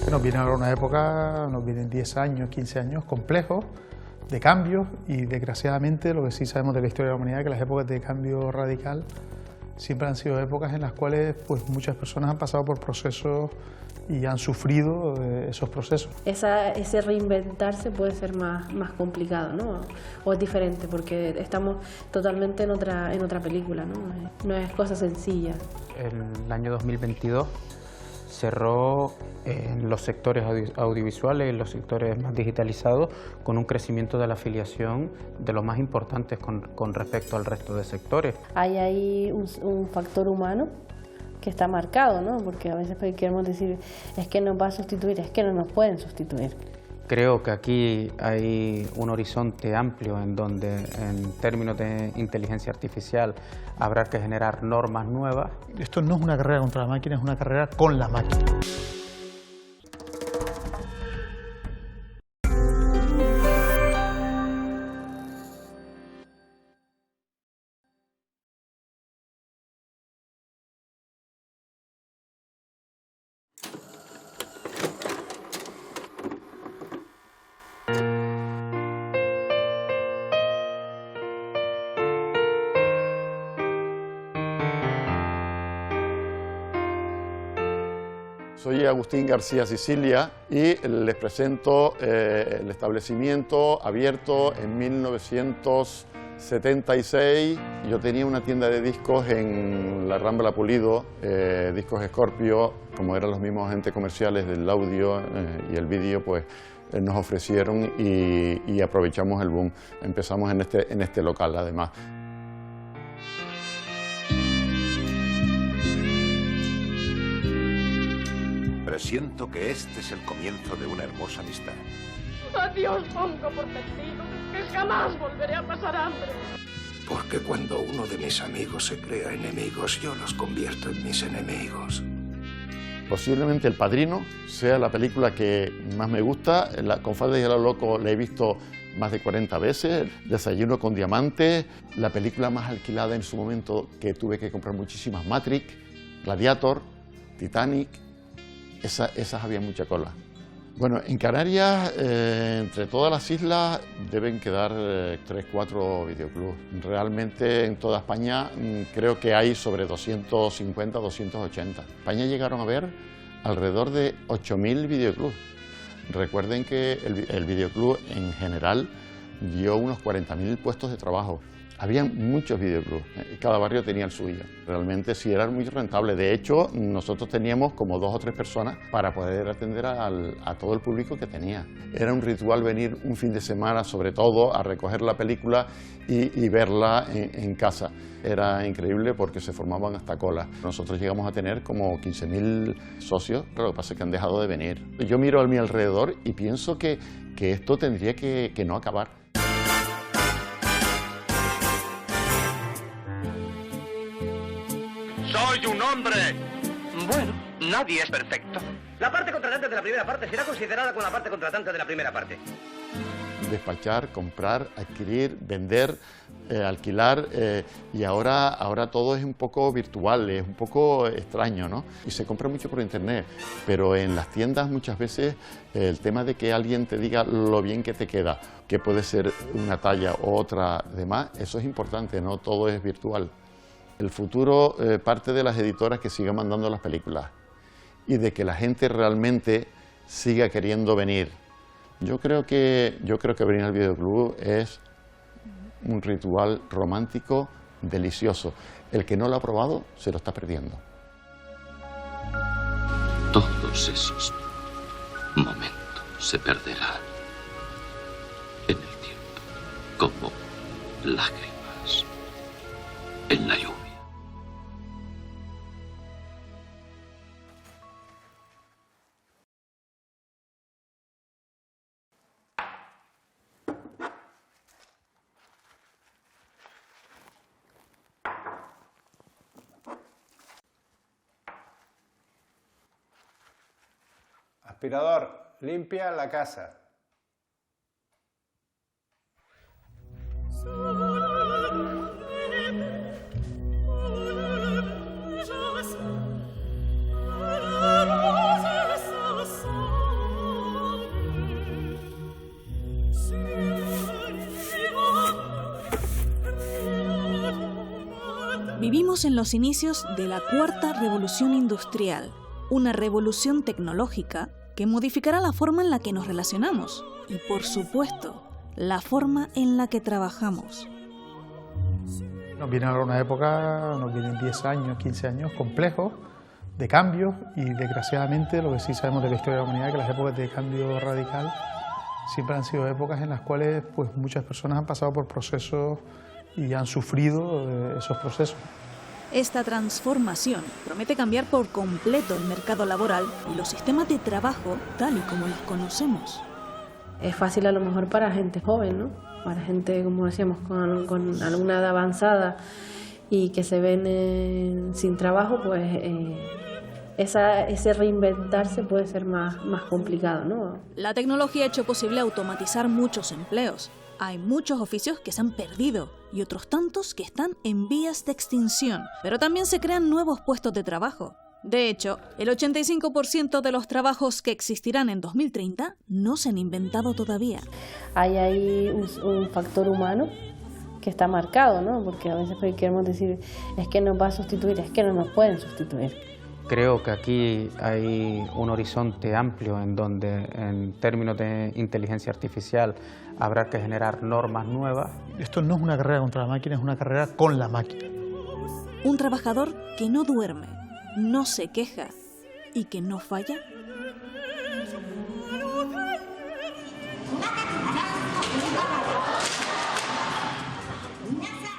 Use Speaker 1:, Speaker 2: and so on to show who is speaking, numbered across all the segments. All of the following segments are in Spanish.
Speaker 1: Nos viene ahora una época, nos vienen 10 años, 15 años complejos, de cambios, y desgraciadamente lo que sí sabemos de la historia de la humanidad es que las épocas de cambio radical siempre han sido épocas en las cuales pues, muchas personas han pasado por procesos y han sufrido esos procesos.
Speaker 2: Ese reinventarse puede ser más complicado, ¿no? O es diferente, porque estamos totalmente en otra película, ¿no? No es cosa sencilla.
Speaker 3: El año 2022 cerró en los sectores audiovisuales, en los sectores más digitalizados, con un crecimiento de la afiliación de los más importantes con respecto al resto de sectores.
Speaker 2: Hay ahí un factor humano que está marcado, ¿no? Porque a veces queremos decir, es que nos va a sustituir, es que no nos pueden sustituir.
Speaker 3: Creo que aquí hay un horizonte amplio en donde, en términos de inteligencia artificial, habrá que generar normas nuevas.
Speaker 1: Esto no es una carrera contra la máquina, es una carrera con la máquina.
Speaker 4: Soy Agustín García Sicilia y les presento el establecimiento abierto en 1976. Yo tenía una tienda de discos en la Rambla Pulido, discos Scorpio, como eran los mismos agentes comerciales del audio y el vídeo, pues nos ofrecieron y aprovechamos el boom. Empezamos en este local además.
Speaker 5: Presiento que este es el comienzo de una hermosa amistad.
Speaker 6: Adiós, pongo por testigo que jamás volveré a pasar hambre.
Speaker 5: Porque cuando uno de mis amigos se crea enemigos, yo los convierto en mis enemigos.
Speaker 4: Posiblemente El Padrino sea la película que más me gusta. Con Falda y a lo loco la he visto más de 40 veces. Desayuno con diamantes, la película más alquilada en su momento, que tuve que comprar muchísimas, Matrix, Gladiator, Titanic. Esas había mucha cola. Bueno, en Canarias, entre todas las islas, deben quedar 3, 4 videoclubs. Realmente en toda España creo que hay sobre 250, 280. En España llegaron a ver alrededor de 8.000 videoclubs. Recuerden que el videoclub en general dio unos 40.000 puestos de trabajo. Habían muchos videoclubs, cada barrio tenía el suyo. Realmente sí era muy rentable. De hecho, nosotros teníamos como 2 o 3 personas para poder atender a todo el público que tenía. Era un ritual venir un fin de semana, sobre todo, a recoger la película y verla en casa. Era increíble porque se formaban hasta colas. Nosotros llegamos a tener como 15.000 socios, pero lo que pasa es que han dejado de venir. Yo miro a mi alrededor y pienso que esto tendría que no acabar.
Speaker 7: ¡Soy un hombre! Bueno, nadie es perfecto.
Speaker 8: La parte contratante de la primera parte será considerada con la parte contratante de la primera parte.
Speaker 4: Despachar, comprar, adquirir, vender, alquilar, y ahora todo es un poco virtual, es un poco extraño, ¿no? Y se compra mucho por internet, pero en las tiendas muchas veces el tema de que alguien te diga lo bien que te queda, que puede ser una talla u otra demás, eso es importante, no todo es virtual. El futuro parte de las editoras que sigan mandando las películas y de que la gente realmente siga queriendo venir. Yo creo que venir al videoclub es un ritual romántico delicioso. El que no lo ha probado se lo está perdiendo.
Speaker 9: Todos esos momentos se perderán en el tiempo, como lágrimas en la lluvia.
Speaker 10: Aspirador, limpia la casa.
Speaker 11: Vivimos en los inicios de la cuarta revolución industrial, una revolución tecnológica que modificará la forma en la que nos relacionamos y, por supuesto, la forma en la que trabajamos.
Speaker 1: Nos viene ahora una época, nos vienen 10 años, 15 años complejos de cambios y desgraciadamente lo que sí sabemos de la historia de la humanidad es que las épocas de cambio radical siempre han sido épocas en las cuales pues, muchas personas han pasado por procesos y han sufrido esos procesos.
Speaker 11: Esta transformación promete cambiar por completo el mercado laboral y los sistemas de trabajo tal y como los conocemos.
Speaker 2: Es fácil a lo mejor para gente joven, ¿no? Para gente, como decíamos, con alguna edad avanzada y que se ven sin trabajo, pues ese reinventarse puede ser más complicado, ¿no?
Speaker 11: La tecnología ha hecho posible automatizar muchos empleos. Hay muchos oficios que se han perdido y otros tantos que están en vías de extinción, pero también se crean nuevos puestos de trabajo. De hecho, el 85% de los trabajos que existirán en 2030 no se han inventado todavía.
Speaker 2: Hay ahí un factor humano que está marcado, ¿no? Porque a veces queremos decir, es que nos va a sustituir, es que no nos pueden sustituir.
Speaker 3: Creo que aquí hay un horizonte amplio en donde, en términos de inteligencia artificial, habrá que generar normas nuevas.
Speaker 1: Esto no es una carrera contra la máquina, es una carrera con la máquina.
Speaker 11: Un trabajador que no duerme, no se queja y que no falla.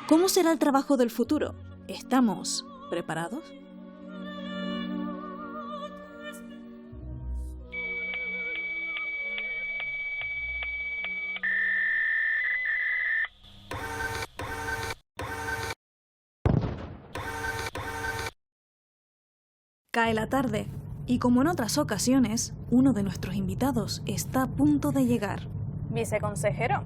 Speaker 11: ¿Cómo será el trabajo del futuro? ¿Estamos preparados? Cae la tarde y, como en otras ocasiones, uno de nuestros invitados está a punto de llegar.
Speaker 12: Viceconsejero,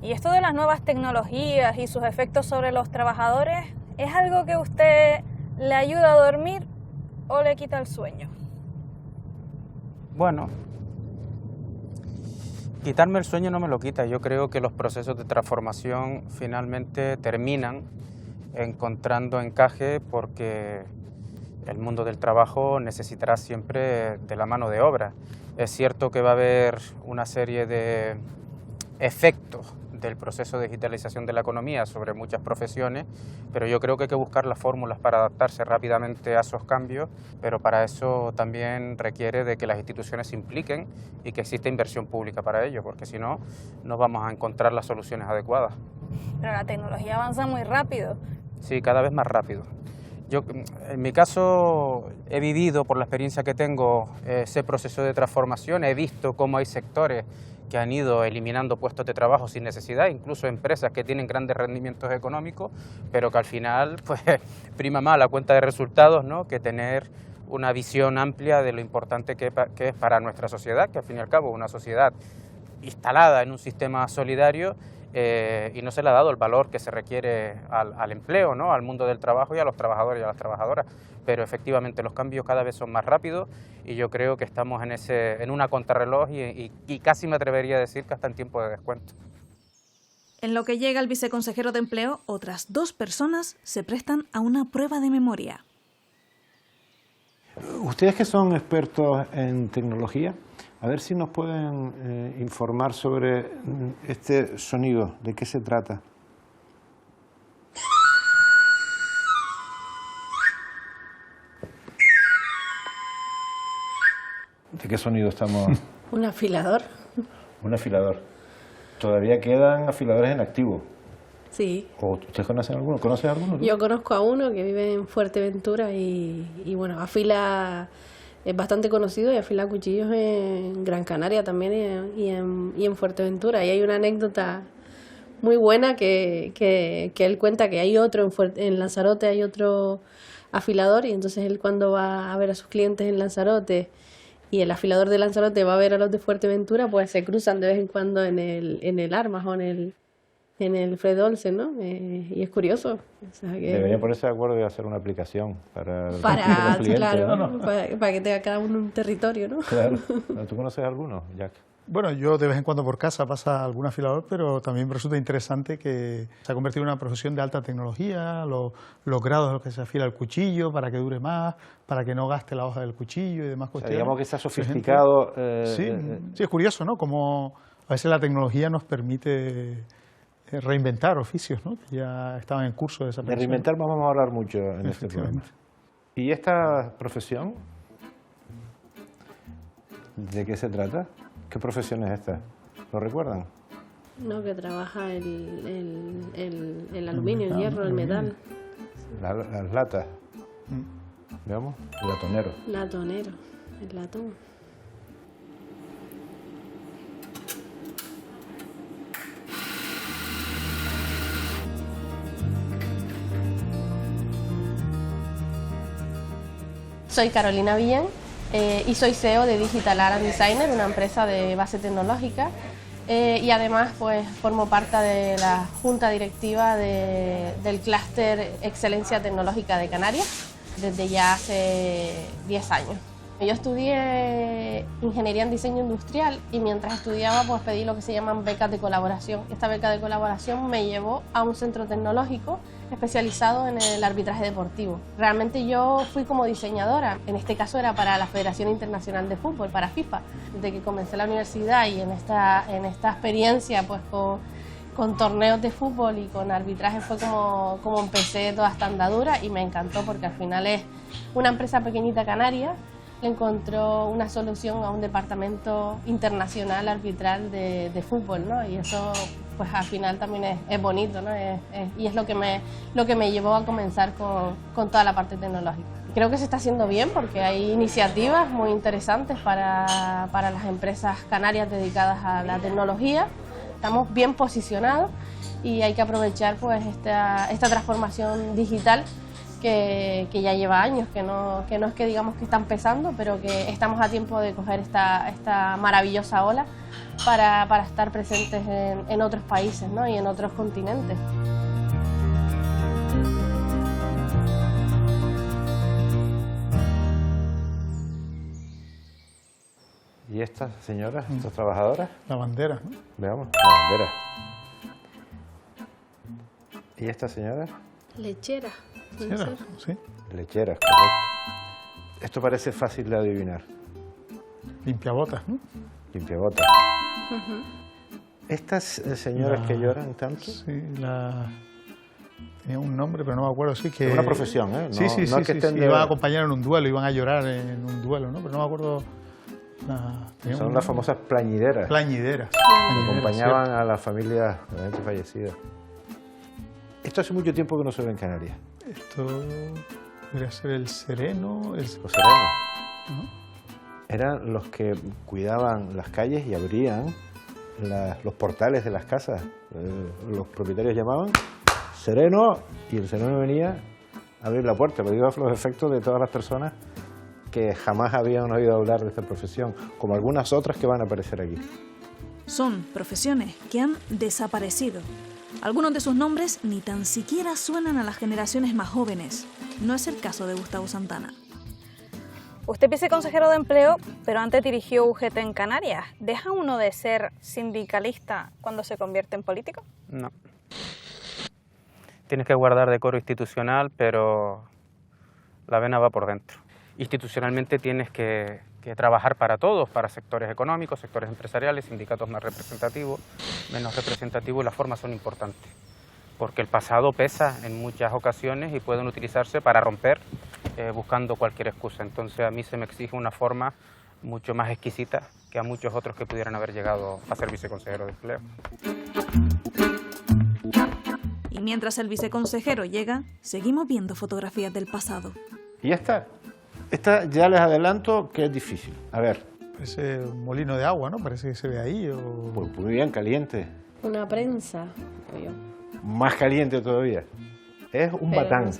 Speaker 12: ¿y esto de las nuevas tecnologías y sus efectos sobre los trabajadores es algo que usted le ayuda a dormir o le quita el sueño?
Speaker 3: Bueno, quitarme el sueño no me lo quita. Yo creo que los procesos de transformación finalmente terminan encontrando encaje porque el mundo del trabajo necesitará siempre de la mano de obra. Es cierto que va a haber una serie de efectos del proceso de digitalización de la economía sobre muchas profesiones, pero yo creo que hay que buscar las fórmulas para adaptarse rápidamente a esos cambios, pero para eso también requiere de que las instituciones se impliquen y que exista inversión pública para ello, porque si no, no vamos a encontrar las soluciones adecuadas.
Speaker 12: Pero la tecnología avanza muy rápido.
Speaker 3: Sí, cada vez más rápido. Yo, en mi caso, he vivido, por la experiencia que tengo, ese proceso de transformación. He visto cómo hay sectores que han ido eliminando puestos de trabajo sin necesidad, incluso empresas que tienen grandes rendimientos económicos, pero que al final pues, prima más la cuenta de resultados, ¿no?, que tener una visión amplia de lo importante que es para nuestra sociedad, que al fin y al cabo es una sociedad instalada en un sistema solidario, y no se le ha dado el valor que se requiere al empleo, ¿no?, al mundo del trabajo y a los trabajadores y a las trabajadoras. Pero efectivamente los cambios cada vez son más rápidos y yo creo que estamos en una contrarreloj y casi me atrevería a decir que hasta en tiempo de descuento.
Speaker 11: En lo que llega el viceconsejero de Empleo, otras 2 personas se prestan a una prueba de memoria.
Speaker 10: Ustedes que son expertos en tecnología, a ver si nos pueden informar sobre este sonido, ¿de qué se trata? ¿De qué sonido estamos?
Speaker 2: Un afilador.
Speaker 10: Un afilador. ¿Todavía quedan afiladores en activo?
Speaker 2: Sí.
Speaker 10: ¿Ustedes conocen alguno? ¿Conoces alguno?
Speaker 2: Yo conozco a uno que vive en Fuerteventura y bueno, afila, es bastante conocido y afila cuchillos en Gran Canaria también y en Fuerteventura. Y hay una anécdota muy buena que él cuenta que hay otro en Lanzarote, hay otro afilador y entonces él cuando va a ver a sus clientes en Lanzarote y el afilador de Lanzarote va a ver a los de Fuerteventura, pues se cruzan de vez en cuando en el Armas o en el Fred Olsen, ¿no? Y es curioso. O sea que
Speaker 10: deberían ponerse de acuerdo y hacer una aplicación para los clientes,
Speaker 2: claro,
Speaker 10: ¿no?
Speaker 2: para que tenga cada uno un territorio, ¿no?
Speaker 10: Claro. ¿Tú conoces alguno, Jack?
Speaker 1: Bueno, yo de vez en cuando por casa pasa algún afilador, pero también me resulta interesante que se ha convertido en una profesión de alta tecnología, los grados en los que se afila el cuchillo para que dure más, para que no gaste la hoja del cuchillo y demás cuestiones.
Speaker 10: Digamos que está sofisticado.
Speaker 1: Sí, es curioso, ¿no? Como a veces la tecnología nos permite reinventar oficios, ¿no? Que ya estaban en curso de desaparición.
Speaker 10: De reinventar vamos a hablar mucho en este programa. ¿Y esta profesión? ¿De qué se trata? ¿Qué profesión es esta? ¿Lo recuerdan?
Speaker 2: No, que trabaja el aluminio, el hierro, el metal.
Speaker 10: Las latas. Veamos, el latonero.
Speaker 2: Latonero, el latón. Soy Carolina Villén y soy CEO de Digital Art and Designer, una empresa de base tecnológica, y además pues formo parte de la junta directiva del clúster Excelencia Tecnológica de Canarias desde ya hace 10 años. Yo estudié Ingeniería en Diseño Industrial y mientras estudiaba pues pedí lo que se llaman becas de colaboración. Esta beca de colaboración me llevó a un centro tecnológico especializado en el arbitraje deportivo. Realmente yo fui como diseñadora, en este caso era para la Federación Internacional de Fútbol, para FIFA. Desde que comencé la universidad y en esta experiencia pues con torneos de fútbol y con arbitraje fue como empecé toda esta andadura y me encantó porque al final es una empresa pequeñita canaria, encontró una solución a un departamento internacional arbitral de fútbol, ¿no? Y eso pues al final también es bonito, ¿no? Y es lo que me llevó a comenzar con toda la parte tecnológica. Creo que se está haciendo bien porque hay iniciativas muy interesantes para las empresas canarias dedicadas a la tecnología. Estamos bien posicionados y hay que aprovechar pues esta transformación digital que ya lleva años, que no es que digamos que está empezando, pero que estamos a tiempo de coger esta maravillosa ola para estar presentes en otros países, ¿no? Y en otros continentes.
Speaker 10: ¿Y estas señoras, estas trabajadoras?
Speaker 1: La bandera, ¿no?
Speaker 10: Veamos, la bandera. ¿Y estas señoras?
Speaker 2: Lechera.
Speaker 1: Sí.
Speaker 10: Lecheras, correcto. Esto parece fácil de adivinar.
Speaker 1: Limpiabotas, ¿no?
Speaker 10: Limpiabotas. ¿Estas señoras que lloran tanto?
Speaker 1: Sí, tenía un nombre, pero no me acuerdo. Sí, que...
Speaker 10: Es una profesión, ¿eh?
Speaker 1: No, sí. Iban a acompañar en un duelo, iban a llorar en un duelo, ¿no? Pero no me acuerdo...
Speaker 10: Son las famosas plañideras.
Speaker 1: Plañideras.
Speaker 10: Acompañaban a las familias de gente fallecida. Esto hace mucho tiempo que no se ve en Canarias.
Speaker 1: Esto podría ser el sereno.
Speaker 10: Los serenos. Eran los que cuidaban las calles y abrían los portales de las casas. Los propietarios llamaban sereno y el sereno venía a abrir la puerta. Lo digo a los efectos de todas las personas que jamás habían oído hablar de esta profesión, como algunas otras que van a aparecer aquí.
Speaker 11: Son profesiones que han desaparecido. Algunos de sus nombres ni tan siquiera suenan a las generaciones más jóvenes. No es el caso de Gustavo Santana.
Speaker 12: Usted es viceconsejero de Empleo, pero antes dirigió UGT en Canarias. ¿Deja uno de ser sindicalista cuando se convierte en político?
Speaker 3: No. Tienes que guardar decoro institucional, pero la vena va por dentro. Institucionalmente tienes que trabajar para todos, para sectores económicos, sectores empresariales, sindicatos más representativos, menos representativos, y las formas son importantes, porque el pasado pesa en muchas ocasiones y pueden utilizarse para romper buscando cualquier excusa. Entonces a mí se me exige una forma mucho más exquisita que a muchos otros que pudieran haber llegado a ser viceconsejero de Empleo.
Speaker 11: Y mientras el viceconsejero llega, seguimos viendo fotografías del pasado.
Speaker 10: ¿Y esta ya les adelanto que es difícil. A ver.
Speaker 1: Parece un molino de agua, ¿no? Parece que se ve ahí.
Speaker 10: Pues muy bien, caliente.
Speaker 2: Una prensa.
Speaker 10: Más caliente todavía. Es un batán.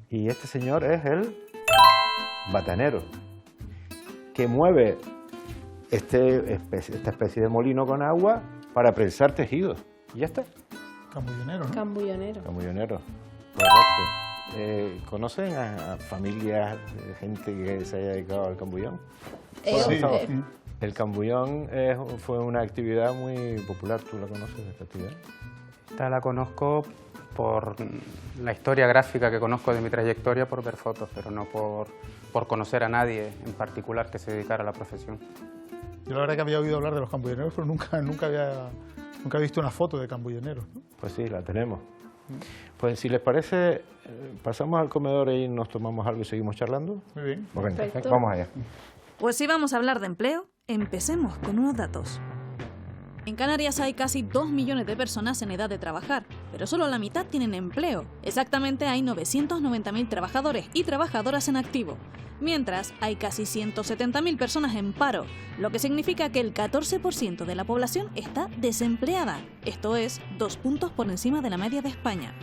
Speaker 10: Y este señor es el batanero, que mueve esta especie de molino con agua para prensar tejidos. Y ya está.
Speaker 1: Cambullonero, ¿no?
Speaker 10: Cambullonero, correcto. ¿Conocen a familias, gente que se haya dedicado al cambullón?
Speaker 2: Sí.
Speaker 10: El cambullón fue una actividad muy popular. ¿Tú la conoces, esta actividad?
Speaker 3: Esta la conozco por la historia gráfica que conozco de mi trayectoria, por ver fotos, pero no por conocer a nadie en particular que se dedicara a la profesión.
Speaker 1: Yo la verdad que había oído hablar de los cambulloneros, pero nunca había visto una foto de cambulloneros, ¿no?
Speaker 10: Pues sí, la tenemos. Pues si les parece, pasamos al comedor y nos tomamos algo y seguimos charlando.
Speaker 1: Muy bien.
Speaker 10: Bueno,
Speaker 11: Perfecto.
Speaker 10: vamos allá.
Speaker 11: Pues si vamos a hablar de empleo, empecemos con unos datos. En Canarias hay casi 2 millones de personas en edad de trabajar, pero solo la mitad tienen empleo. Exactamente hay 990.000 trabajadores y trabajadoras en activo, mientras hay casi 170.000 personas en paro, lo que significa que el 14% de la población está desempleada. Esto es 2 puntos por encima de la media de España.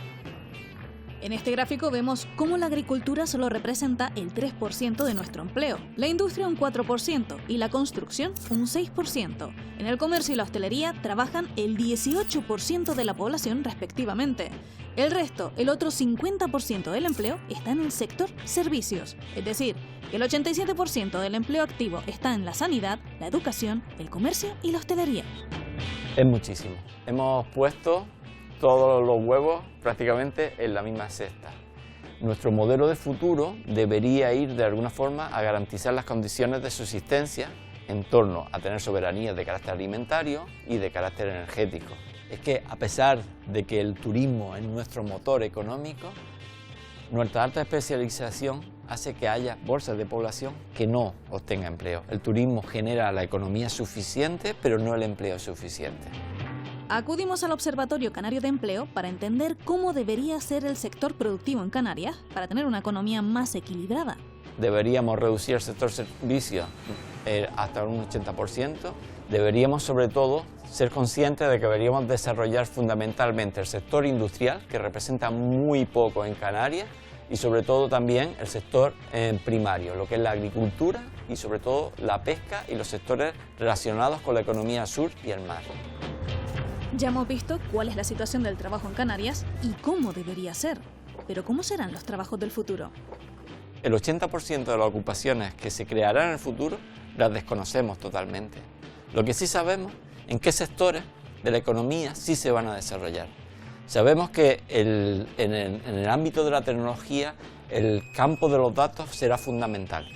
Speaker 11: En este gráfico vemos cómo la agricultura solo representa el 3% de nuestro empleo, la industria un 4% y la construcción un 6%. En el comercio y la hostelería trabajan el 18% de la población respectivamente. El resto, el otro 50% del empleo, está en el sector servicios, es decir, el 87% del empleo activo está en la sanidad, la educación, el comercio y la hostelería.
Speaker 13: Es muchísimo. Hemos puesto todos los huevos prácticamente en la misma cesta. Nuestro modelo de futuro debería ir de alguna forma a garantizar las condiciones de subsistencia en torno a tener soberanía de carácter alimentario y de carácter energético. Es que a pesar de que el turismo es nuestro motor económico, nuestra alta especialización hace que haya bolsas de población que no obtenga empleo. El turismo genera la economía suficiente, pero no el empleo suficiente.
Speaker 11: Acudimos al Observatorio Canario de Empleo para entender cómo debería ser el sector productivo en Canarias para tener una economía más equilibrada.
Speaker 13: Deberíamos reducir el sector servicios hasta un 80%. Deberíamos, sobre todo, ser conscientes de que deberíamos desarrollar fundamentalmente el sector industrial, que representa muy poco en Canarias, y sobre todo también el sector primario, lo que es la agricultura y sobre todo la pesca y los sectores relacionados con la economía sur y el mar.
Speaker 11: Ya hemos visto cuál es la situación del trabajo en Canarias y cómo debería ser. Pero ¿cómo serán los trabajos del futuro?
Speaker 13: El 80% de las ocupaciones que se crearán en el futuro las desconocemos totalmente. Lo que sí sabemos en qué sectores de la economía sí se van a desarrollar. Sabemos que en el ámbito de la tecnología el campo de los datos será fundamental,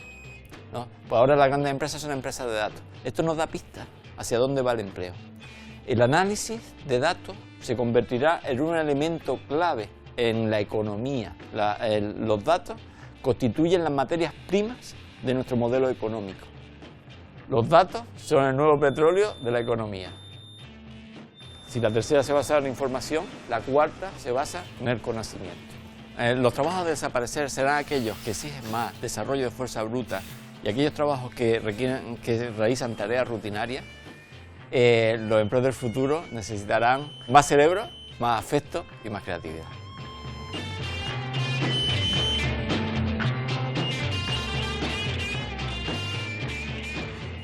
Speaker 13: ¿no? Pues ahora las grandes empresas son empresas de datos. Esto nos da pistas hacia dónde va el empleo. El análisis de datos se convertirá en un elemento clave en la economía. Los datos constituyen las materias primas de nuestro modelo económico. Los datos son el nuevo petróleo de la economía. Si la tercera se basa en la información, la cuarta se basa en el conocimiento. Los trabajos a desaparecer serán aquellos que exigen más desarrollo de fuerza bruta y aquellos trabajos que realizan tareas rutinarias. Los empleos del futuro necesitarán más cerebro, más afecto y más creatividad.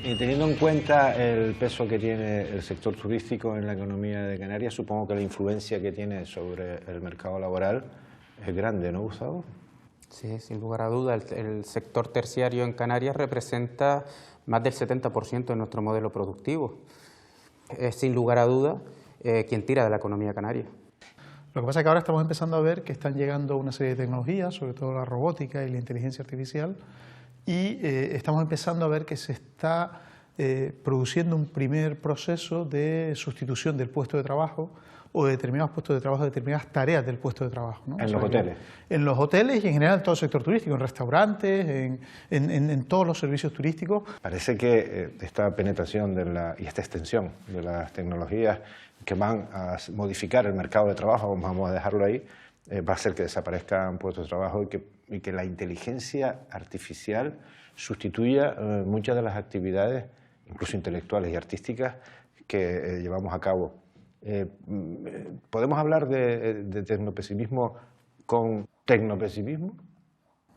Speaker 10: Y teniendo en cuenta el peso que tiene el sector turístico en la economía de Canarias, supongo que la influencia que tiene sobre el mercado laboral es grande, ¿no, Gustavo?
Speaker 3: Sí, sin lugar a dudas, el sector terciario en Canarias representa más del 70% de nuestro modelo productivo. Es sin lugar a dudas quien tira de la economía canaria.
Speaker 1: Lo que pasa es que ahora estamos empezando a ver que están llegando una serie de tecnologías, sobre todo la robótica y la inteligencia artificial, y estamos empezando a ver que se está produciendo un primer proceso de sustitución del puesto de trabajo o de determinados puestos de trabajo, de determinadas tareas del puesto de trabajo, ¿no?
Speaker 10: En los hoteles.
Speaker 1: En los hoteles y en general en todo el sector turístico, en restaurantes, en todos los servicios turísticos.
Speaker 10: Parece que esta penetración y esta extensión de las tecnologías que van a modificar el mercado de trabajo, vamos a dejarlo ahí, va a hacer que desaparezcan puestos de trabajo y que la inteligencia artificial sustituya muchas de las actividades, incluso intelectuales y artísticas, que llevamos a cabo. ¿Podemos hablar de tecnopesimismo con tecnopesimismo?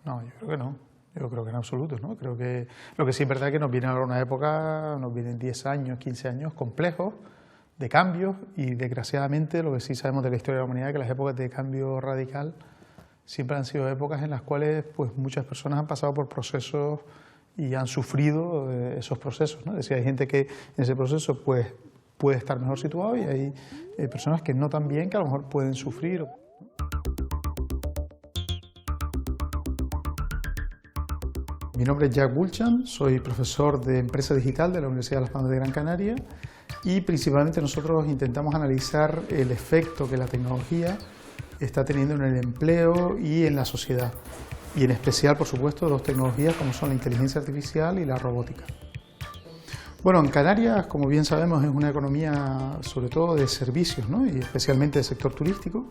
Speaker 1: No, yo creo que no. Yo creo que en absoluto, ¿no? Creo que lo que sí es verdad es que nos viene ahora una época, nos vienen 10 años, 15 años complejos de cambios y desgraciadamente lo que sí sabemos de la historia de la humanidad es que las épocas de cambio radical siempre han sido épocas en las cuales pues muchas personas han pasado por procesos y han sufrido esos procesos, ¿no? Es decir, hay gente que en ese proceso pues, puede estar mejor situado y hay personas que no tan bien, que a lo mejor pueden sufrir. Mi nombre es Jack Bulchan, soy profesor de Empresa Digital de la Universidad de Las Palmas de Gran Canaria y principalmente nosotros intentamos analizar el efecto que la tecnología está teniendo en el empleo y en la sociedad, y en especial, por supuesto, dos tecnologías como son la inteligencia artificial y la robótica. Bueno, en Canarias, como bien sabemos, es una economía sobre todo de servicios, ¿no? Y especialmente del sector turístico.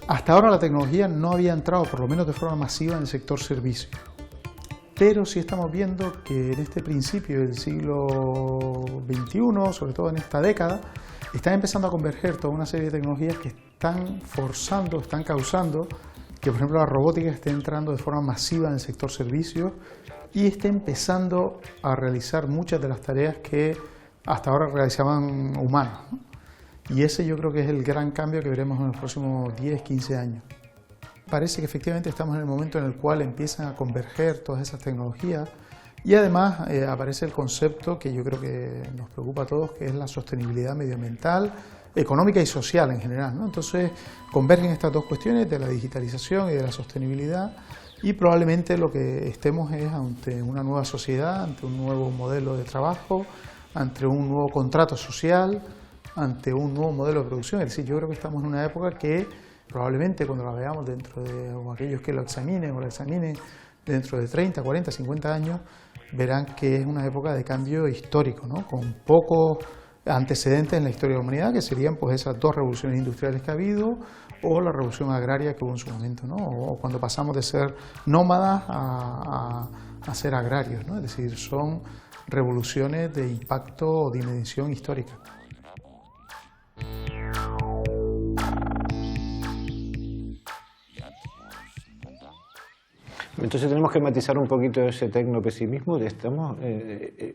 Speaker 1: Hasta ahora la tecnología no había entrado, por lo menos de forma masiva, en el sector servicios. Pero sí estamos viendo que en este principio del siglo XXI, sobre todo en esta década, están empezando a converger toda una serie de tecnologías que están forzando, están causando que, por ejemplo, la robótica esté entrando de forma masiva en el sector servicios y esté empezando a realizar muchas de las tareas que hasta ahora realizaban humanos, ¿no? Y ese yo creo que es el gran cambio que veremos en los próximos 10, 15 años. Parece que efectivamente estamos en el momento en el cual empiezan a converger todas esas tecnologías y además aparece el concepto que yo creo que nos preocupa a todos, que es la sostenibilidad medioambiental, económica y social en general, ¿no? Entonces convergen estas dos cuestiones de la digitalización y de la sostenibilidad y probablemente lo que estemos es ante una nueva sociedad, ante un nuevo modelo de trabajo, ante un nuevo contrato social, ante un nuevo modelo de producción. Es decir, yo creo que estamos en una época que probablemente cuando la veamos dentro de, o aquellos que lo examinen o la examinen dentro de 30, 40, 50 años, verán que es una época de cambio histórico, ¿no? Con pocos antecedentes en la historia de la humanidad, que serían pues esas dos revoluciones industriales que ha habido o la revolución agraria que hubo en su momento, ¿no? O cuando pasamos de ser nómadas a ser agrarios, ¿no? Es decir, son revoluciones de impacto o dimensión histórica.
Speaker 10: Entonces tenemos que matizar un poquito ese tecnopesimismo. Estamos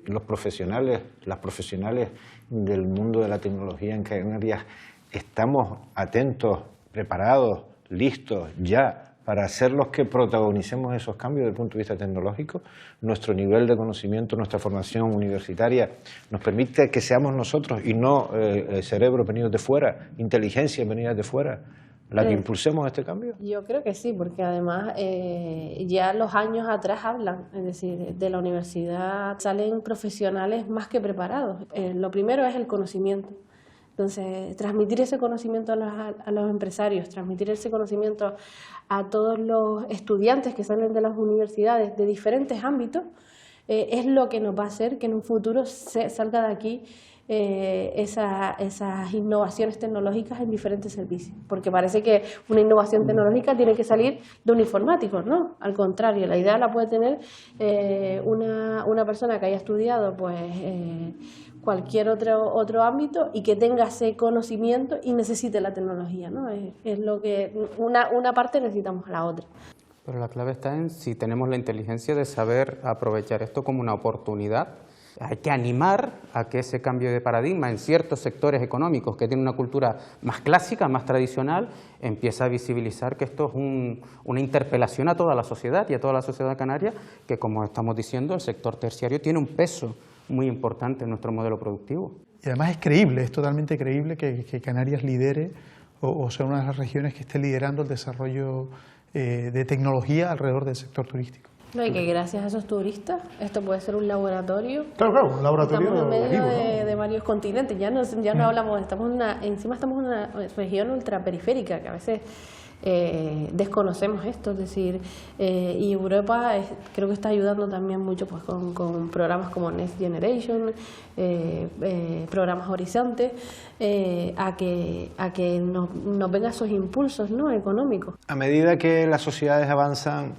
Speaker 10: los profesionales, las profesionales del mundo de la tecnología en Canarias, estamos atentos, preparados, listos ya para ser los que protagonicemos esos cambios desde el punto de vista tecnológico. Nuestro nivel de conocimiento, nuestra formación universitaria nos permite que seamos nosotros y no cerebros venidos de fuera, inteligencia venida de fuera, la que impulsemos este cambio.
Speaker 2: Yo creo que sí, porque además ya los años atrás hablan, es decir, de la universidad salen profesionales más que preparados. Lo primero es el conocimiento. Entonces, transmitir ese conocimiento a los empresarios, transmitir ese conocimiento a todos los estudiantes que salen de las universidades de diferentes ámbitos, es lo que nos va a hacer que en un futuro salga de aquí esas innovaciones tecnológicas en diferentes servicios. Porque parece que una innovación tecnológica tiene que salir de un informático, ¿no? Al contrario, la idea la puede tener una persona que haya estudiado pues cualquier otro ámbito y que tenga ese conocimiento y necesite la tecnología, ¿no? Es lo que una parte necesitamos a la otra.
Speaker 3: Pero la clave está en si tenemos la inteligencia de saber aprovechar esto como una oportunidad. Hay que animar a que ese cambio de paradigma en ciertos sectores económicos que tienen una cultura más clásica, más tradicional, empieza a visibilizar que esto es una interpelación a toda la sociedad y a toda la sociedad canaria, que como estamos diciendo, el sector terciario tiene un peso muy importante en nuestro modelo productivo.
Speaker 1: Y además es creíble, es totalmente creíble que Canarias lidere o sea una de las regiones que esté liderando el desarrollo de tecnología alrededor del sector turístico.
Speaker 2: No, y que gracias a esos turistas esto puede ser un laboratorio.
Speaker 1: Claro, un laboratorio.
Speaker 2: Estamos en medio
Speaker 1: vivo, ¿no?
Speaker 2: de varios continentes, ya no hablamos, encima estamos en una región ultraperiférica que a veces desconocemos esto, es decir, y Europa creo que está ayudando también mucho pues con programas como Next Generation, programas Horizonte, a que nos vengan esos impulsos, ¿no?, económicos.
Speaker 10: A medida que las sociedades avanzan,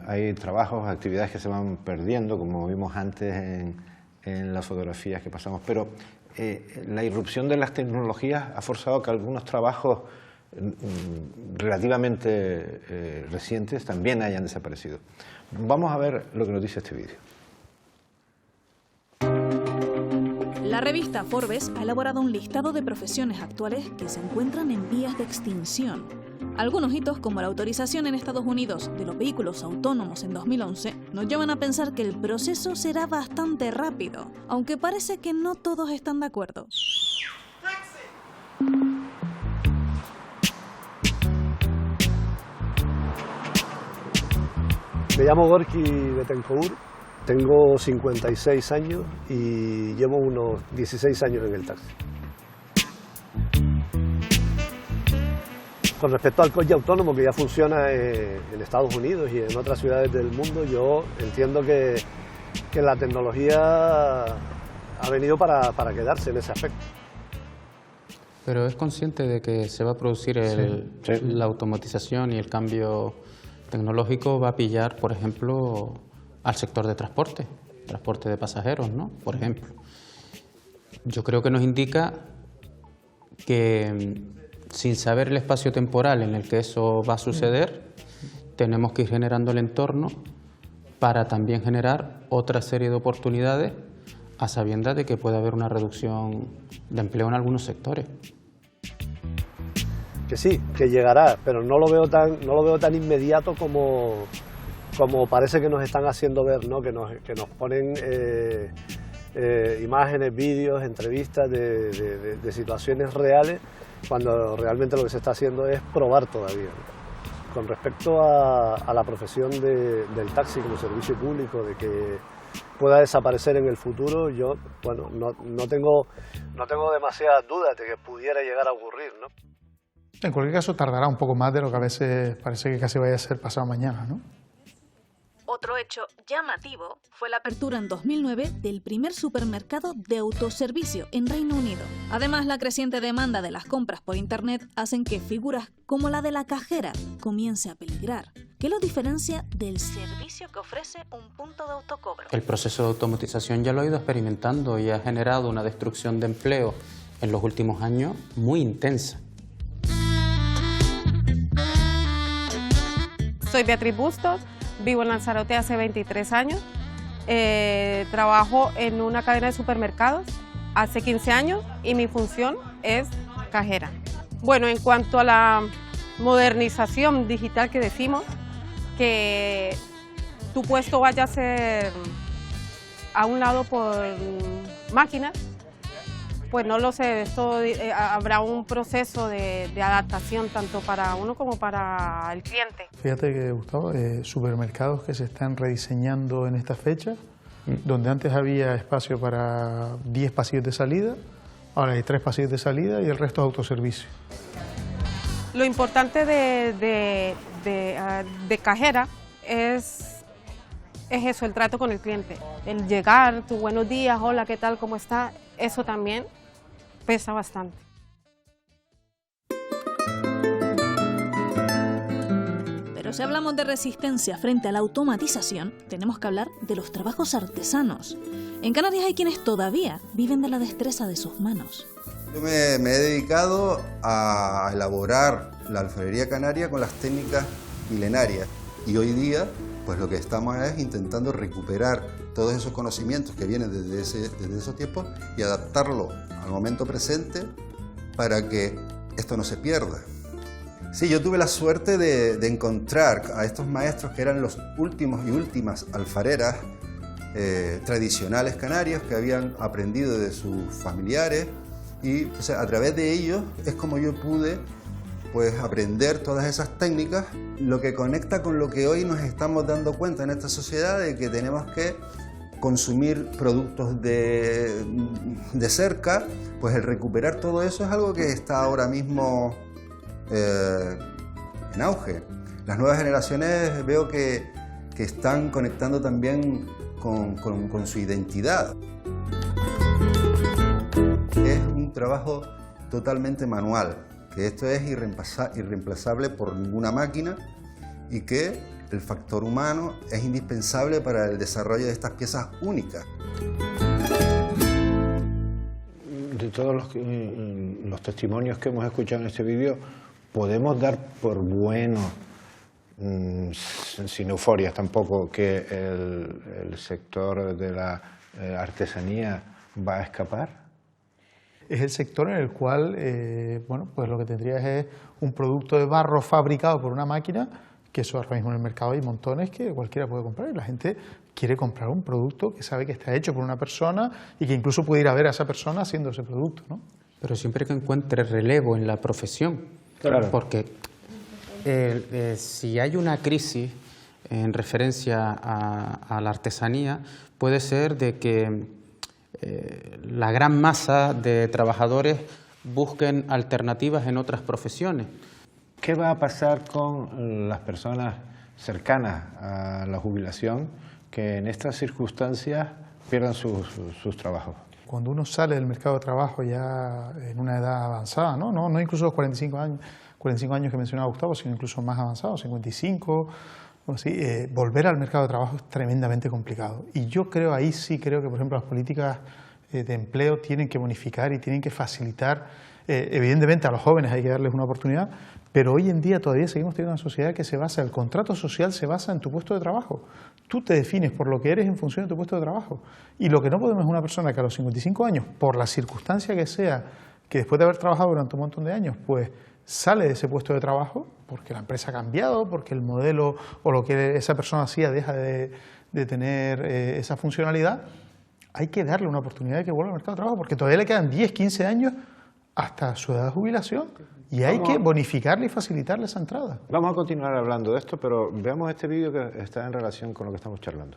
Speaker 10: hay trabajos, actividades que se van perdiendo, como vimos antes en las fotografías que pasamos, pero la irrupción de las tecnologías ha forzado que algunos trabajos relativamente recientes también hayan desaparecido. Vamos a ver lo que nos dice este vídeo.
Speaker 11: La revista Forbes ha elaborado un listado de profesiones actuales que se encuentran en vías de extinción. Algunos hitos, como la autorización en Estados Unidos de los vehículos autónomos en 2011, nos llevan a pensar que el proceso será bastante rápido, aunque parece que no todos están de acuerdo.
Speaker 14: Me llamo Gorky Betancourt, tengo 56 años y llevo unos 16 años en el taxi. Con respecto al coche autónomo que ya funciona en Estados Unidos y en otras ciudades del mundo, yo entiendo que la tecnología ha venido para quedarse en ese aspecto.
Speaker 3: Pero es consciente de que se va a producir la automatización y el cambio tecnológico va a pillar, por ejemplo, al sector de transporte de pasajeros, ¿no? Por ejemplo. Yo creo que nos indica que sin saber el espacio temporal en el que eso va a suceder, tenemos que ir generando el entorno para también generar otra serie de oportunidades a sabiendas de que puede haber una reducción de empleo en algunos sectores.
Speaker 14: Que sí, que llegará, pero no lo veo tan inmediato como parece que nos están haciendo ver, ¿no? Que nos ponen imágenes, vídeos, entrevistas de situaciones reales, cuando realmente lo que se está haciendo es probar todavía, ¿no? Con respecto a la profesión del taxi como servicio público, de que pueda desaparecer en el futuro, yo no tengo demasiadas dudas de que pudiera llegar a ocurrir, ¿no?
Speaker 1: En cualquier caso tardará un poco más de lo que a veces parece que casi vaya a ser pasado mañana, ¿no?
Speaker 11: Otro hecho llamativo fue la apertura en 2009 del primer supermercado de autoservicio en Reino Unido. Además, la creciente demanda de las compras por Internet hacen que figuras como la de la cajera comience a peligrar. ¿Qué lo diferencia del servicio que ofrece un punto de autocobro?
Speaker 3: El proceso de automatización ya lo ha ido experimentando y ha generado una destrucción de empleo en los últimos años muy intensa.
Speaker 15: Soy Beatriz Bustos, vivo en Lanzarote hace 23 años, trabajo en una cadena de supermercados hace 15 años y mi función es cajera. Bueno, en cuanto a la modernización digital que decimos, que tu puesto vaya a ser a un lado por máquinas, pues no lo sé, esto habrá un proceso de adaptación tanto para uno como para el cliente.
Speaker 1: Fíjate que, Gustavo, supermercados que se están rediseñando en esta fecha, donde antes había espacio para 10 pasillos de salida, ahora hay 3 pasillos de salida y el resto es autoservicio.
Speaker 15: Lo importante de cajera es eso, el trato con el cliente. El llegar, tu buenos días, hola, ¿qué tal, cómo está? Eso también pesa bastante.
Speaker 11: Pero si hablamos de resistencia frente a la automatización, tenemos que hablar de los trabajos artesanos. En Canarias hay quienes todavía viven de la destreza de sus manos.
Speaker 16: Yo me he dedicado a elaborar la alfarería canaria con las técnicas milenarias y hoy día pues lo que estamos es intentando recuperar todos esos conocimientos que vienen desde esos tiempos y adaptarlo al momento presente para que esto no se pierda. Sí, yo tuve la suerte de encontrar a estos maestros que eran los últimos y últimas alfareras tradicionales canarias que habían aprendido de sus familiares y o sea, a través de ellos es como yo pude pues aprender todas esas técnicas, lo que conecta con lo que hoy nos estamos dando cuenta en esta sociedad de que tenemos que consumir productos de cerca, pues el recuperar todo eso es algo que está ahora mismo en auge. Las nuevas generaciones veo que están conectando también con su identidad. Es un trabajo totalmente manual, que esto es irreemplazable por ninguna máquina y que el factor humano es indispensable para el desarrollo de estas piezas únicas.
Speaker 10: De todos los testimonios que hemos escuchado en este vídeo, podemos dar por bueno, sin euforias tampoco, que el sector de la artesanía va a escapar.
Speaker 1: es el sector en el cual, bueno, pues lo que tendrías es un producto de barro fabricado por una máquina, que eso ahora mismo en el mercado hay montones que cualquiera puede comprar y la gente quiere comprar un producto que sabe que está hecho por una persona y que incluso puede ir a ver a esa persona haciendo ese producto, ¿no?
Speaker 3: Pero siempre que encuentre relevo en la profesión,
Speaker 1: Claro.
Speaker 3: porque si hay una crisis en referencia a la artesanía, puede ser de que la gran masa de trabajadores busquen alternativas en otras profesiones.
Speaker 10: ¿Qué va a pasar con las personas cercanas a la jubilación que en estas circunstancias pierdan sus trabajos?
Speaker 1: Cuando uno sale del mercado de trabajo ya en una edad avanzada, no incluso los 45 años que mencionaba Gustavo, sino incluso más avanzados, 55, o así, volver al mercado de trabajo es tremendamente complicado. Y yo creo, ahí sí creo que, por ejemplo, las políticas de empleo tienen que bonificar y tienen que facilitar, evidentemente a los jóvenes hay que darles una oportunidad, pero hoy en día todavía seguimos teniendo una sociedad que se basa, el contrato social se basa en tu puesto de trabajo. Tú te defines por lo que eres en función de tu puesto de trabajo. Y lo que no podemos es una persona que a los 55 años, por la circunstancia que sea, que después de haber trabajado durante un montón de años, pues sale de ese puesto de trabajo, porque la empresa ha cambiado, porque el modelo o lo que esa persona hacía deja de tener esa funcionalidad, hay que darle una oportunidad de que vuelva al mercado de trabajo, porque todavía le quedan 10, 15 años hasta su edad de jubilación. Y hay que bonificarle y facilitarle esa entrada.
Speaker 10: Vamos a continuar hablando de esto, pero veamos este vídeo que está en relación con lo que estamos charlando.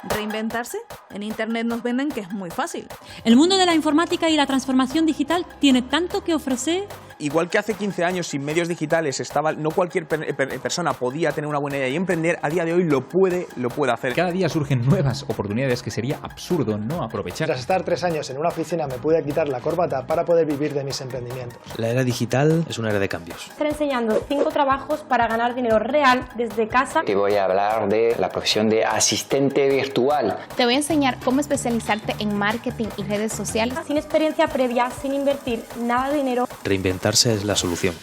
Speaker 11: ¿Reinventarse? En Internet nos venden que es muy fácil.
Speaker 17: El mundo de la informática y la transformación digital tiene tanto que ofrecer.
Speaker 18: Igual que hace 15 años sin medios digitales no cualquier persona podía tener una buena idea y emprender, a día de hoy lo puede hacer.
Speaker 19: Cada día surgen nuevas oportunidades que sería absurdo no aprovechar.
Speaker 20: Tras estar 3 años en una oficina me pude quitar la corbata para poder vivir de mis emprendimientos.
Speaker 21: La era digital es una era de cambios.
Speaker 22: Estar enseñando 5 trabajos para ganar dinero real desde casa.
Speaker 23: Te voy a hablar de la profesión de asistente virtual.
Speaker 24: Te voy a enseñar cómo especializarte en marketing y redes sociales.
Speaker 22: Sin experiencia previa, sin invertir nada de dinero.
Speaker 21: Reinventarse es la solución.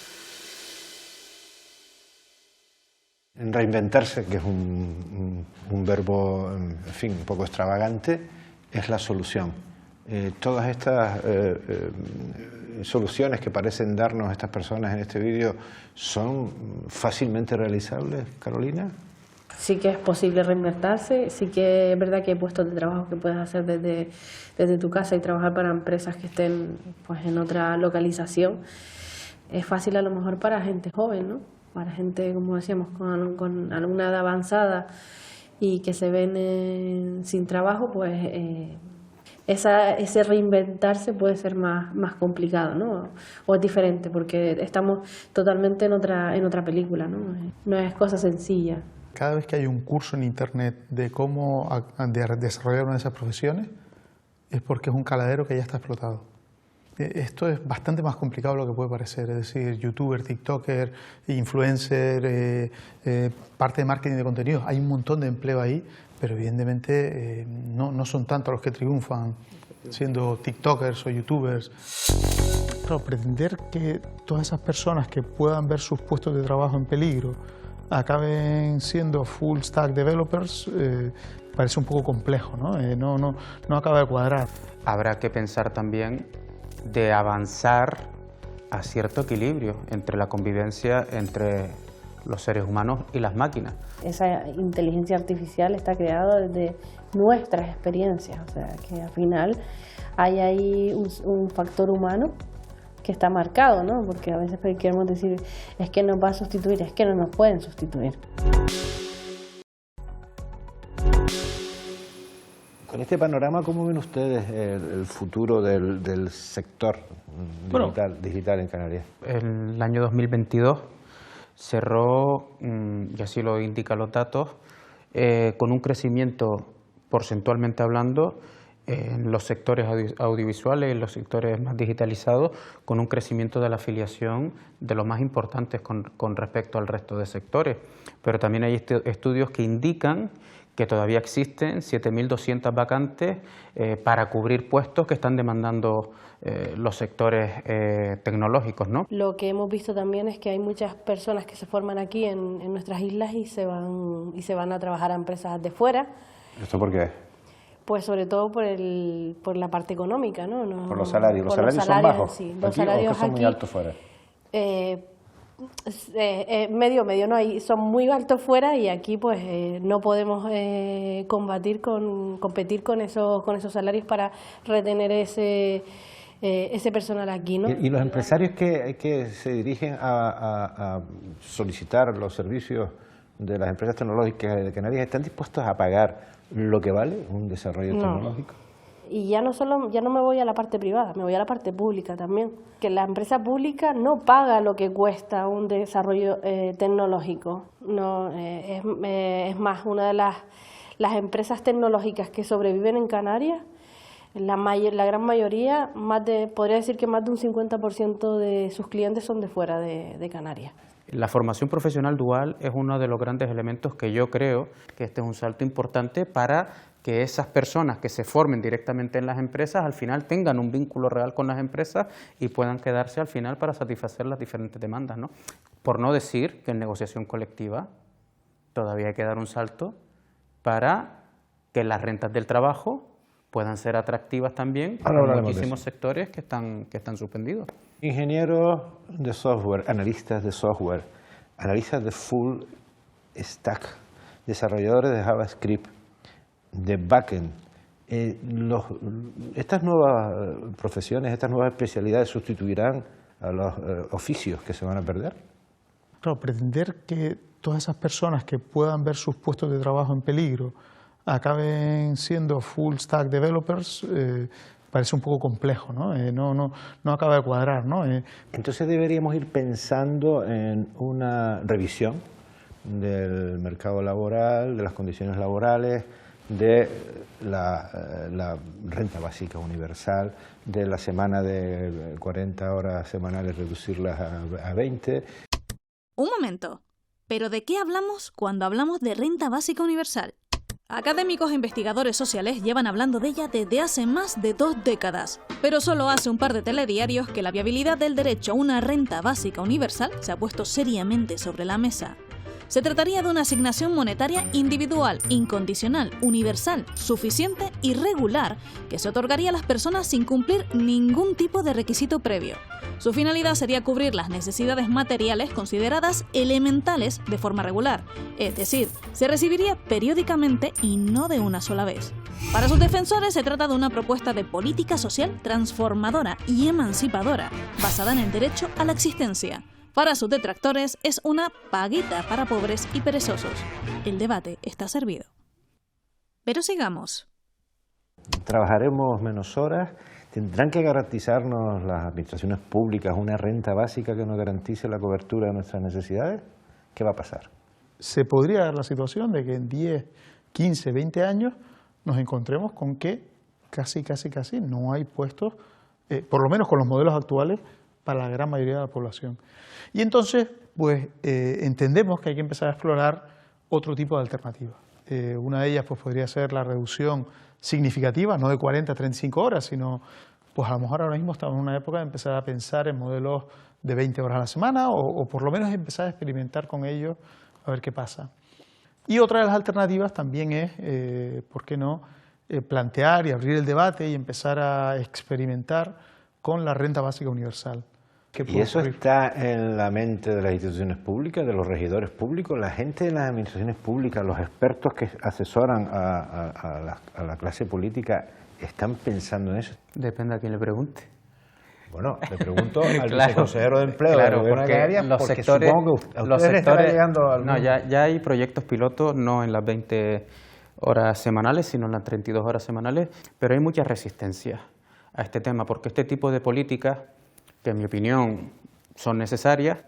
Speaker 10: Reinventarse, que es un verbo, en fin, un poco extravagante, es la solución. Todas estas soluciones que parecen darnos estas personas en este vídeo son fácilmente realizables, Carolina.
Speaker 2: Sí que es posible reinventarse, sí que es verdad que hay puestos de trabajo que puedes hacer desde tu casa y trabajar para empresas que estén pues en otra localización. Es fácil a lo mejor para gente joven, ¿no? Para gente, como decíamos, con alguna edad avanzada y que se ven sin trabajo, pues ese reinventarse puede ser más complicado, ¿no? O es diferente, porque estamos totalmente en otra película, ¿no? No es cosa sencilla.
Speaker 1: Cada vez que hay un curso en Internet de cómo desarrollar una de esas profesiones, es porque es un caladero que ya está explotado. Esto es bastante más complicado de lo que puede parecer, es decir, youtuber, tiktoker, influencer, parte de marketing de contenidos. Hay un montón de empleo ahí, pero evidentemente no son tantos los que triunfan siendo tiktokers o youtubers. Claro, pretender que todas esas personas que puedan ver sus puestos de trabajo en peligro acaben siendo full stack developers parece un poco complejo, ¿no? No acaba de cuadrar.
Speaker 3: Habrá que pensar también de avanzar a cierto equilibrio entre la convivencia entre los seres humanos y las máquinas.
Speaker 2: Esa inteligencia artificial está creada desde nuestras experiencias, o sea que al final hay ahí un factor humano que está marcado, ¿no? Porque a veces queremos decir, es que nos va a sustituir, es que no nos pueden sustituir.
Speaker 10: Con este panorama, ¿cómo ven ustedes el futuro del sector digital en Canarias?
Speaker 3: El año 2022 cerró, y así lo indican los datos, con un crecimiento porcentualmente hablando en los sectores audiovisuales, en los sectores más digitalizados, con un crecimiento de la afiliación de los más importantes con respecto al resto de sectores. Pero también hay estudios que indican que todavía existen 7.200 vacantes para cubrir puestos que están demandando los sectores tecnológicos, ¿no?
Speaker 2: Lo que hemos visto también es que hay muchas personas que se forman aquí en nuestras islas y se van a trabajar a empresas de fuera.
Speaker 10: ¿Esto por qué?
Speaker 2: Pues sobre todo por la parte económica, ¿no?
Speaker 10: Por los salarios. ¿Los salarios son bajos?
Speaker 2: Sí.
Speaker 10: Los
Speaker 2: Los salarios
Speaker 10: son
Speaker 2: aquí
Speaker 10: muy altos fuera.
Speaker 2: Medio, no, son muy altos fuera y aquí pues no podemos competir con esos salarios para retener ese personal aquí, ¿no?
Speaker 10: ¿Y los empresarios que se dirigen a solicitar los servicios de las empresas tecnológicas de Canarias están dispuestos a pagar lo que vale un desarrollo tecnológico?
Speaker 2: Y ya no me voy a la parte privada, me voy a la parte pública también. Que la empresa pública no paga lo que cuesta un desarrollo tecnológico. No, es más, una de las empresas tecnológicas que sobreviven en Canarias, la gran mayoría, podría decir que más de un 50% de sus clientes son de fuera de Canarias.
Speaker 3: La formación profesional dual es uno de los grandes elementos que yo creo que este es un salto importante para que esas personas que se formen directamente en las empresas al final tengan un vínculo real con las empresas y puedan quedarse al final para satisfacer las diferentes demandas, ¿no? Por no decir que en negociación colectiva todavía hay que dar un salto para que las rentas del trabajo puedan ser atractivas también para muchísimos sectores que están suspendidos.
Speaker 10: Ingenieros de software, analistas de software, analistas de full stack, desarrolladores de JavaScript, de backend. Estas nuevas profesiones, estas nuevas especialidades sustituirán a los oficios que se van a perder.
Speaker 1: Claro, pretender que todas esas personas que puedan ver sus puestos de trabajo en peligro acaben siendo full stack developers parece un poco complejo, ¿no? No acaba de cuadrar, ¿no?
Speaker 10: Entonces deberíamos ir pensando en una revisión del mercado laboral, de las condiciones laborales, de la renta básica universal, de la semana de 40 horas semanales reducirlas a 20.
Speaker 11: Un momento, ¿pero de qué hablamos cuando hablamos de renta básica universal? Académicos e investigadores sociales llevan hablando de ella desde hace más de 2 décadas, pero solo hace un par de telediarios que la viabilidad del derecho a una renta básica universal se ha puesto seriamente sobre la mesa. Se trataría de una asignación monetaria individual, incondicional, universal, suficiente y regular que se otorgaría a las personas sin cumplir ningún tipo de requisito previo. Su finalidad sería cubrir las necesidades materiales consideradas elementales de forma regular, es decir, se recibiría periódicamente y no de una sola vez. Para sus defensores se trata de una propuesta de política social transformadora y emancipadora, basada en el derecho a la existencia. Para sus detractores es una paguita para pobres y perezosos. El debate está servido. Pero sigamos.
Speaker 10: Trabajaremos menos horas. ¿Tendrán que garantizarnos las administraciones públicas una renta básica que nos garantice la cobertura de nuestras necesidades? ¿Qué va a pasar?
Speaker 1: Se podría dar la situación de que en 10, 15, 20 años nos encontremos con que casi no hay puestos, por lo menos con los modelos actuales, para la gran mayoría de la población. Y entonces, pues entendemos que hay que empezar a explorar otro tipo de alternativas. Una de ellas pues podría ser la reducción significativa, no de 40 a 35 horas, sino pues a lo mejor ahora mismo estamos en una época de empezar a pensar en modelos de 20 horas a la semana o por lo menos empezar a experimentar con ellos a ver qué pasa. Y otra de las alternativas también es, ¿por qué no?, plantear y abrir el debate y empezar a experimentar con la renta básica universal.
Speaker 10: ¿Y eso está en la mente de las instituciones públicas, de los regidores públicos? La gente de las administraciones públicas, los expertos que asesoran a la clase política, ¿están pensando en eso?
Speaker 3: Depende a quién le pregunte.
Speaker 10: Bueno, le pregunto al viceconsejero de Empleo del Gobierno de Canarias, porque
Speaker 3: sectores,
Speaker 10: supongo que a ustedes les estará llegando algún...
Speaker 3: No, ya hay proyectos pilotos, no en las 20 horas semanales, sino en las 32 horas semanales, pero hay mucha resistencia a este tema, porque este tipo de políticas, que en mi opinión son necesarias,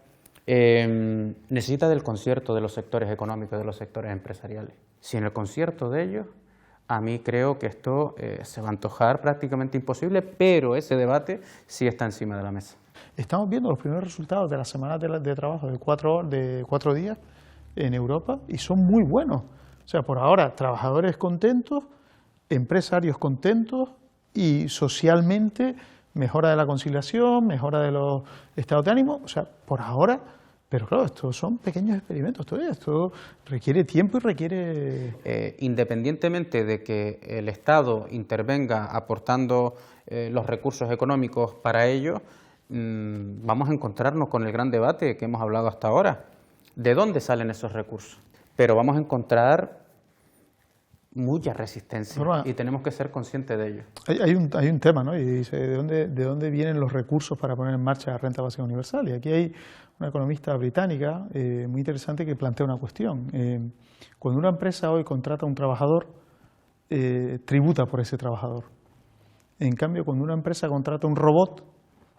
Speaker 3: necesita del concierto de los sectores económicos, de los sectores empresariales. Sin el concierto de ellos, a mí creo que esto se va a antojar prácticamente imposible, pero ese debate sí está encima de la mesa.
Speaker 1: Estamos viendo los primeros resultados de las semanas de trabajo de 4 días en Europa y son muy buenos. O sea, por ahora, trabajadores contentos, empresarios contentos y socialmente mejora de la conciliación, mejora de los estados de ánimo. O sea, por ahora Pero claro, estos son pequeños experimentos todavía, esto requiere tiempo y requiere...
Speaker 3: Independientemente de que el Estado intervenga aportando los recursos económicos para ello, vamos a encontrarnos con el gran debate que hemos hablado hasta ahora. ¿De dónde salen esos recursos? Pero vamos a encontrar mucha resistencia y tenemos que ser conscientes de ello.
Speaker 1: Hay un tema, ¿no? Y dice, ¿de dónde vienen los recursos para poner en marcha la renta básica universal? Y aquí hay una economista británica muy interesante que plantea una cuestión. Cuando una empresa hoy contrata a un trabajador, tributa por ese trabajador. En cambio, cuando una empresa contrata un robot,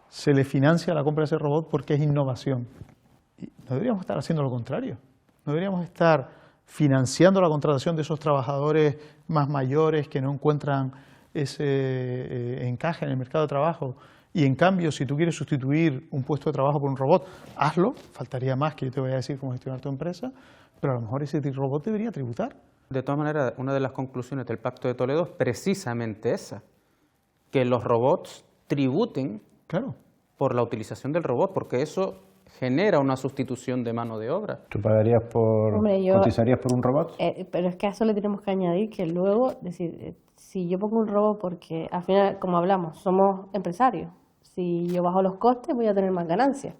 Speaker 1: se le financia la compra de ese robot porque es innovación. Y no deberíamos estar haciendo lo contrario. No deberíamos estar financiando la contratación de esos trabajadores más mayores que no encuentran ese encaje en el mercado de trabajo. Y en cambio, si tú quieres sustituir un puesto de trabajo por un robot, hazlo. Faltaría más que yo te vaya a decir cómo gestionar tu empresa, pero a lo mejor ese robot debería tributar.
Speaker 3: De todas maneras, una de las conclusiones del Pacto de Toledo es precisamente esa, que los robots tributen por la utilización del robot, porque eso genera una sustitución de mano de obra.
Speaker 10: ¿Tú pagarías cotizarías por un robot?
Speaker 2: Pero es que a eso le tenemos que añadir que luego, decir, si yo pongo un robot, porque al final, como hablamos, somos empresarios, si yo bajo los costes voy a tener más ganancias,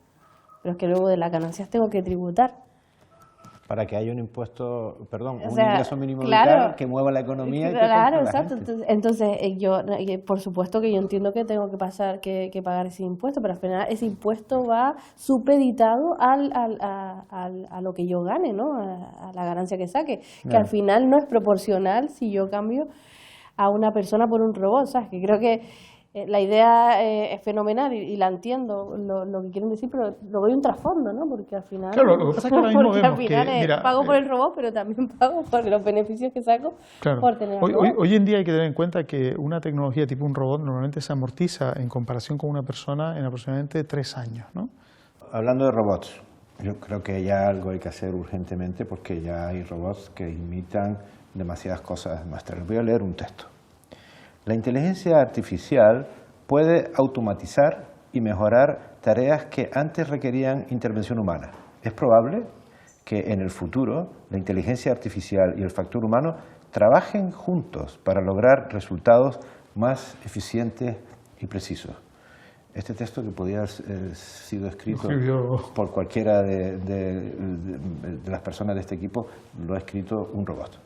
Speaker 2: pero es que luego de las ganancias tengo que tributar.
Speaker 10: Para que haya un impuesto, perdón, un ingreso mínimo vital que mueva la economía y que
Speaker 2: claro, exacto. Entonces, yo, por supuesto que yo entiendo que tengo que pagar ese impuesto, pero al final ese impuesto va supeditado a lo que yo gane, ¿no? A la ganancia que saque, que al final no es proporcional si yo cambio a una persona por un robot, ¿sabes? Que creo que la idea es fenomenal y la entiendo lo que quieren decir, pero luego hay un trasfondo, ¿no? Porque al final,
Speaker 1: claro, lo que pasa es que ahora mismo vemos
Speaker 2: mira, pago por el robot, pero también pago por los beneficios que saco por tener el robot.
Speaker 1: Hoy en día hay que tener en cuenta que una tecnología tipo un robot normalmente se amortiza en comparación con una persona en aproximadamente 3 años, ¿no?
Speaker 10: Hablando de robots, yo creo que ya algo hay que hacer urgentemente porque ya hay robots que imitan demasiadas cosas nuestras. Voy a leer un texto. La inteligencia artificial puede automatizar y mejorar tareas que antes requerían intervención humana. Es probable que en el futuro la inteligencia artificial y el factor humano trabajen juntos para lograr resultados más eficientes y precisos. Este texto, que podía haber sido escrito por cualquiera de las personas de este equipo, lo ha escrito un robot.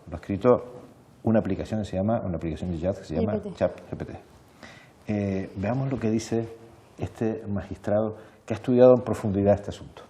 Speaker 10: Lo ha escrito una aplicación que se llama, una aplicación de chat que se llama ChatGPT. Veamos lo que dice este magistrado que ha estudiado en profundidad este asunto.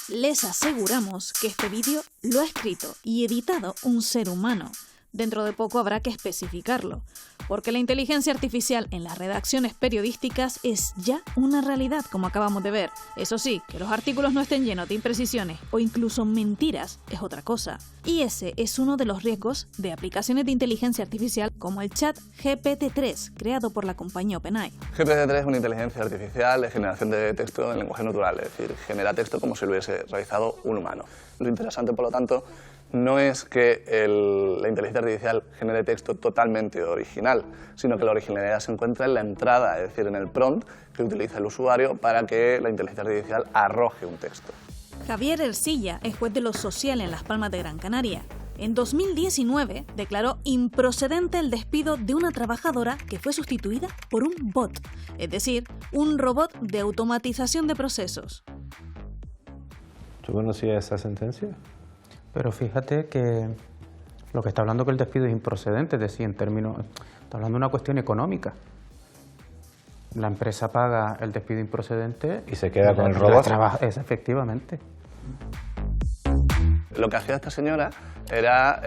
Speaker 11: Les aseguramos que este vídeo lo ha escrito y editado un ser humano. Dentro de poco habrá que especificarlo, porque la inteligencia artificial en las redacciones periodísticas es ya una realidad, como acabamos de ver. Eso sí, que los artículos no estén llenos de imprecisiones o incluso mentiras es otra cosa. Y ese es uno de los riesgos de aplicaciones de inteligencia artificial como el chat GPT-3, creado por la compañía OpenAI.
Speaker 5: GPT-3 es una inteligencia artificial de generación de texto en lenguaje natural, es decir, genera texto como si lo hubiese realizado un humano. Lo interesante, por lo tanto, no es que la inteligencia artificial genere texto totalmente original, sino que la originalidad se encuentra en la entrada, es decir, en el prompt que utiliza el usuario para que la inteligencia artificial arroje un texto.
Speaker 11: Javier Ercilla es juez de lo social en Las Palmas de Gran Canaria. En 2019 declaró improcedente el despido de una trabajadora que fue sustituida por un bot, es decir, un robot de automatización de procesos.
Speaker 10: ¿Tú conocías esa sentencia?
Speaker 3: Pero fíjate que lo que está hablando que el despido es improcedente, es decir, en términos, está hablando de una cuestión económica. La empresa paga el despido improcedente
Speaker 10: y se queda con el robot.
Speaker 3: Efectivamente.
Speaker 5: Lo que hacía esta señora era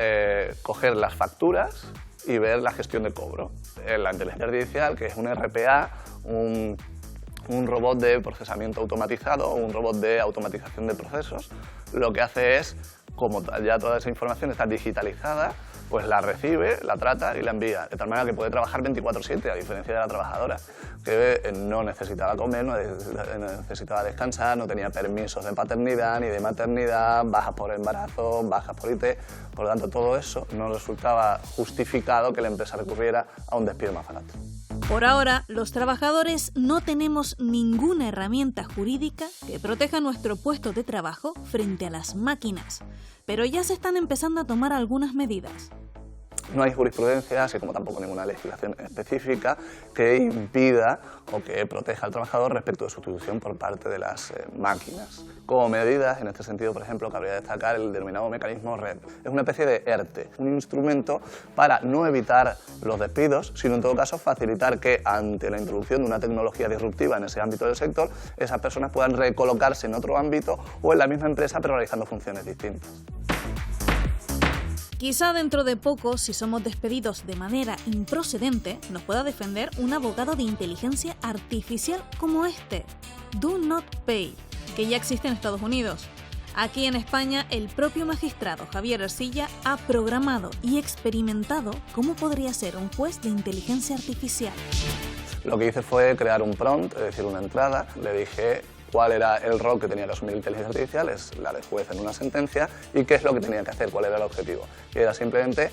Speaker 5: coger las facturas y ver la gestión de cobro. La inteligencia artificial, que es un RPA, un robot de procesamiento automatizado, un robot de automatización de procesos, lo que hace es, como ya toda esa información está digitalizada, pues la recibe, la trata y la envía, de tal manera que puede trabajar 24/7, a diferencia de la trabajadora, que no necesitaba comer, no necesitaba descansar, no tenía permisos de paternidad ni de maternidad, bajas por embarazo, bajas por IT, por lo tanto todo eso no resultaba justificado que la empresa recurriera a un despido más barato.
Speaker 11: Por ahora, los trabajadores no tenemos ninguna herramienta jurídica que proteja nuestro puesto de trabajo frente a las máquinas, pero ya se están empezando a tomar algunas medidas.
Speaker 5: No hay jurisprudencia, así como tampoco ninguna legislación específica que impida o que proteja al trabajador respecto de sustitución por parte de las máquinas. Como medidas, en este sentido, por ejemplo, cabría destacar el denominado mecanismo RED. Es una especie de ERTE, un instrumento para no evitar los despidos, sino en todo caso facilitar que ante la introducción de una tecnología disruptiva en ese ámbito del sector, esas personas puedan recolocarse en otro ámbito o en la misma empresa pero realizando funciones distintas.
Speaker 11: Quizá dentro de poco, si somos despedidos de manera improcedente, nos pueda defender un abogado de inteligencia artificial como este, Do Not Pay, que ya existe en Estados Unidos. Aquí en España, el propio magistrado Javier Ercilla ha programado y experimentado cómo podría ser un juez de inteligencia artificial.
Speaker 5: Lo que hice fue crear un prompt, es decir, una entrada. Le dije cuál era el rol que tenía que asumir la inteligencia artificial, es la de juez en una sentencia, y qué es lo que tenía que hacer, cuál era el objetivo. Y era simplemente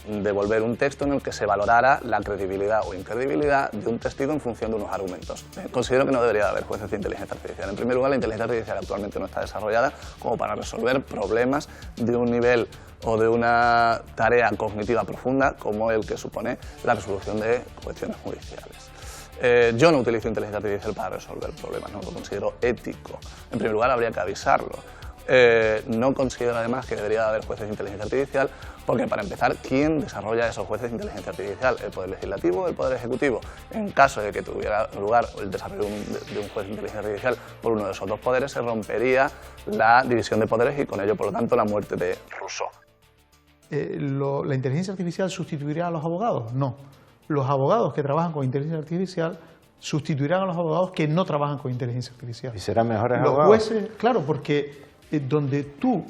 Speaker 5: devolver un texto en el que se valorara la credibilidad o incredibilidad de un testigo en función de unos argumentos. Considero que no debería haber jueces de inteligencia artificial. En primer lugar, la inteligencia artificial actualmente no está desarrollada como para resolver problemas de un nivel o de una tarea cognitiva profunda como el que supone la resolución de cuestiones judiciales. Yo no utilizo inteligencia artificial para resolver problemas, no lo considero ético. En primer lugar, habría que avisarlo. No considero además que debería haber jueces de inteligencia artificial porque, para empezar, ¿quién desarrolla esos jueces de inteligencia artificial? ¿El Poder Legislativo o el Poder Ejecutivo? En caso de que tuviera lugar el desarrollo de un juez de inteligencia artificial por uno de esos dos poderes, se rompería la división de poderes y con ello, por lo tanto, la muerte de Rousseau.
Speaker 1: ¿La inteligencia artificial sustituirá a los abogados? No. Los abogados que trabajan con inteligencia artificial sustituirán a los abogados que no trabajan con inteligencia artificial.
Speaker 10: ¿Y serán mejores
Speaker 1: los
Speaker 10: abogados?
Speaker 1: Jueces, claro, porque donde tú,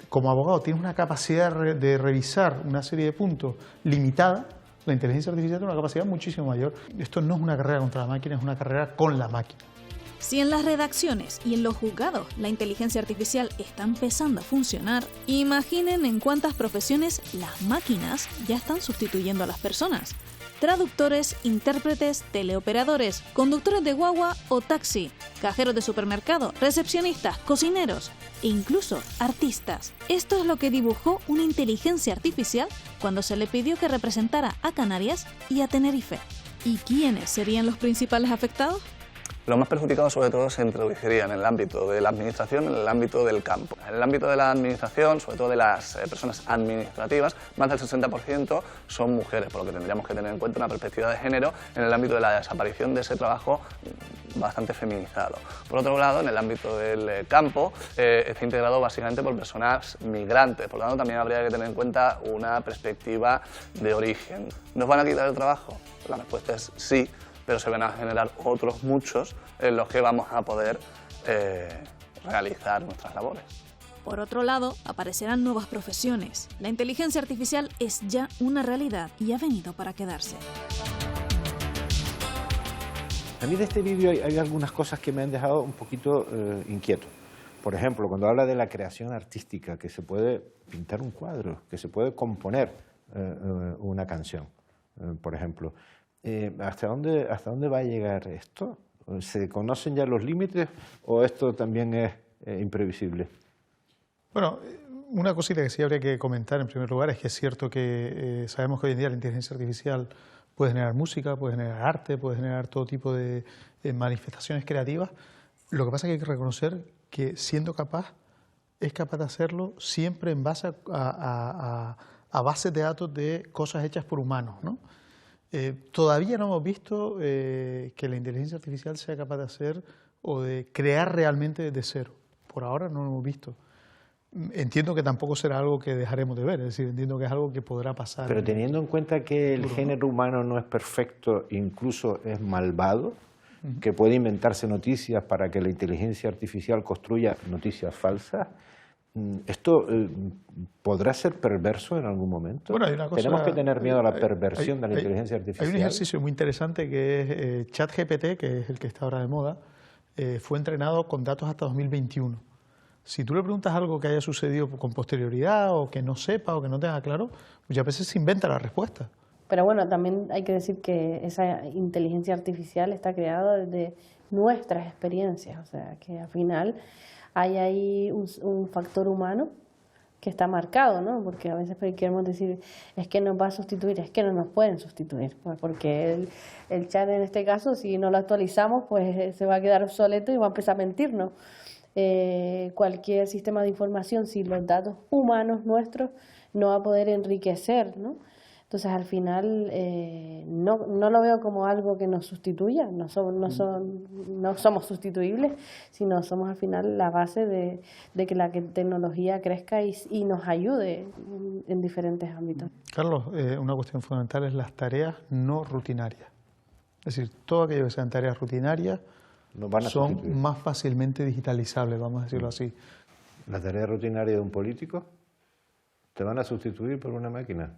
Speaker 1: como abogado, tienes una capacidad de revisar una serie de puntos limitada, la inteligencia artificial tiene una capacidad muchísimo mayor. Esto no es una carrera contra la máquina, es una carrera con la máquina.
Speaker 11: Si en las redacciones y en los juzgados la inteligencia artificial está empezando a funcionar, imaginen en cuántas profesiones las máquinas ya están sustituyendo a las personas. Traductores, intérpretes, teleoperadores, conductores de guagua o taxi, cajeros de supermercado, recepcionistas, cocineros e incluso artistas. Esto es lo que dibujó una inteligencia artificial cuando se le pidió que representara a Canarias y a Tenerife. ¿Y quiénes serían los principales afectados?
Speaker 5: Los más perjudicados sobre todo se introducirían en el ámbito de la administración, en el ámbito del campo. En el ámbito de la administración, sobre todo de las personas administrativas, más del 60% son mujeres, por lo que tendríamos que tener en cuenta una perspectiva de género en el ámbito de la desaparición de ese trabajo bastante feminizado. Por otro lado, en el ámbito del campo está integrado básicamente por personas migrantes, por lo tanto también habría que tener en cuenta una perspectiva de origen. ¿Nos van a quitar el trabajo? La respuesta es sí, pero se van a generar otros muchos en los que vamos a poder realizar nuestras labores.
Speaker 11: Por otro lado, aparecerán nuevas profesiones. La inteligencia artificial es ya una realidad y ha venido para quedarse.
Speaker 10: A mí de este vídeo hay algunas cosas que me han dejado un poquito inquieto. Por ejemplo, cuando habla de la creación artística, que se puede pintar un cuadro, que se puede componer una canción, por ejemplo. ¿Hasta dónde va a llegar esto? ¿Se conocen ya los límites o esto también es imprevisible?
Speaker 1: Bueno, una cosita que sí habría que comentar en primer lugar es que es cierto que sabemos que hoy en día la inteligencia artificial puede generar música, puede generar arte, puede generar todo tipo de manifestaciones creativas. Lo que pasa es que hay que reconocer que siendo capaz, es capaz de hacerlo siempre en base a bases de datos de cosas hechas por humanos, ¿no? Todavía no hemos visto que la inteligencia artificial sea capaz de hacer o de crear realmente desde cero. Por ahora no lo hemos visto. Entiendo que tampoco será algo que dejaremos de ver, es decir, entiendo que es algo que podrá pasar.
Speaker 10: Pero teniendo en cuenta que el género humano no es perfecto, incluso es malvado, que puede inventarse noticias para que la inteligencia artificial construya noticias falsas, ¿esto podrá ser perverso en algún momento?
Speaker 1: Bueno, hay una cosa,
Speaker 10: tenemos que tener miedo a la perversión de la inteligencia artificial.
Speaker 1: Hay un ejercicio muy interesante que es ChatGPT, que es el que está ahora de moda, fue entrenado con datos hasta 2021. Si tú le preguntas algo que haya sucedido con posterioridad o que no sepa o que no tenga claro, muchas veces se inventa la respuesta.
Speaker 2: Pero bueno, también hay que decir que esa inteligencia artificial está creada desde nuestras experiencias, o sea, que al final hay ahí un factor humano que está marcado, ¿no? Porque a veces queremos decir, es que nos va a sustituir, es que no nos pueden sustituir, pues porque el chat en este caso, si no lo actualizamos, pues se va a quedar obsoleto y va a empezar a mentirnos. Cualquier sistema de información sin los datos humanos nuestros no va a poder enriquecer, ¿no? Entonces al final no lo veo como algo que nos sustituya, no somos sustituibles, sino somos al final la base de que la tecnología crezca y nos ayude en diferentes ámbitos.
Speaker 1: Carlos, una cuestión fundamental es las tareas no rutinarias. Es decir, todo aquello que sean tareas rutinarias son más fácilmente digitalizables, vamos a decirlo así.
Speaker 10: ¿La tarea rutinaria de un político te van a sustituir por una máquina?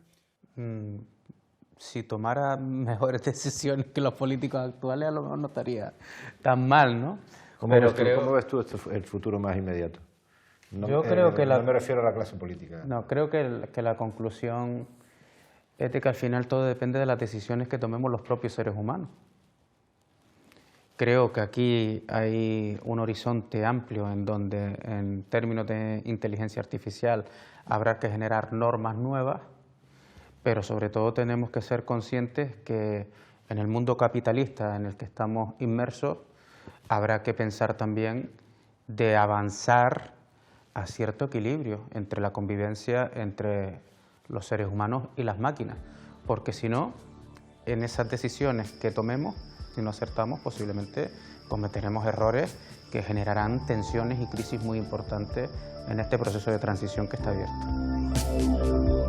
Speaker 3: Si tomara mejores decisiones que los políticos actuales, a lo mejor no estaría tan mal, ¿no?
Speaker 10: ¿Cómo ves tú el futuro más inmediato?
Speaker 3: Yo creo que
Speaker 10: no me refiero a la clase política.
Speaker 3: No, creo que la conclusión es de que al final todo depende de las decisiones que tomemos los propios seres humanos. Creo que aquí hay un horizonte amplio en donde, en términos de inteligencia artificial, habrá que generar normas nuevas, pero sobre todo tenemos que ser conscientes que en el mundo capitalista en el que estamos inmersos habrá que pensar también de avanzar a cierto equilibrio entre la convivencia entre los seres humanos y las máquinas, porque si no, en esas decisiones que tomemos, si no acertamos, posiblemente cometeremos errores que generarán tensiones y crisis muy importantes en este proceso de transición que está abierto.